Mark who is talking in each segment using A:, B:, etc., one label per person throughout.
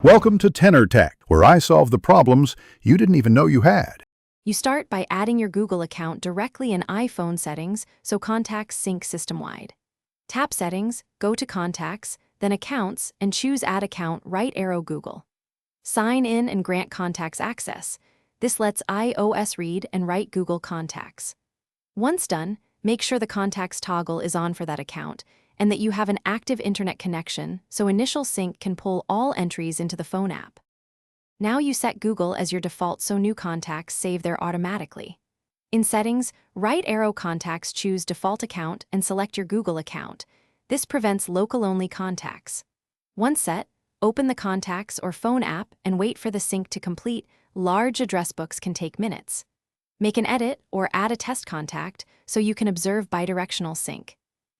A: Welcome to Tenor Tech, where I solve the problems you didn't even know you had.
B: You start by adding your Google account directly in iPhone settings so contacts sync system-wide. Tap Settings, go to Contacts, then Accounts, and choose Add Account right arrow Google. Sign in and grant contacts access. This lets iOS read and write Google contacts. Once done, make sure the contacts toggle is on for that account and that you have an active internet connection so Initial Sync can pull all entries into the phone app. Now you set Google as your default so new contacts save there automatically. In Settings, right arrow Contacts, choose Default Account and select your Google account. This prevents local-only contacts. Once set, open the Contacts or Phone app and wait for the sync to complete. Large address books can take minutes. Make an edit or add a test contact so you can observe bidirectional sync.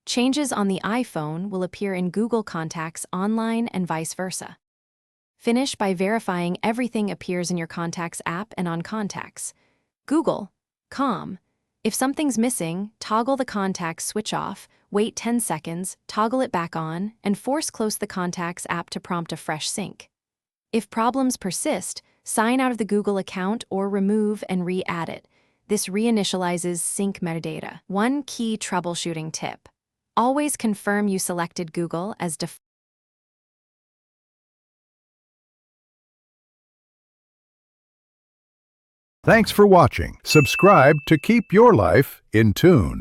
B: Changes on the iPhone will appear in Google Contacts online and vice versa. Finish by verifying everything appears in your Contacts app and on Contacts. Google, If something's missing, toggle the Contacts switch off, wait 10 seconds, toggle it back on, and force close the Contacts app to prompt a fresh sync. If problems persist, sign out of the Google account or remove and re-add it. This reinitializes sync metadata. One key troubleshooting tip: always confirm you selected Google as default.
A: Thanks for watching. Subscribe to keep your life in tune.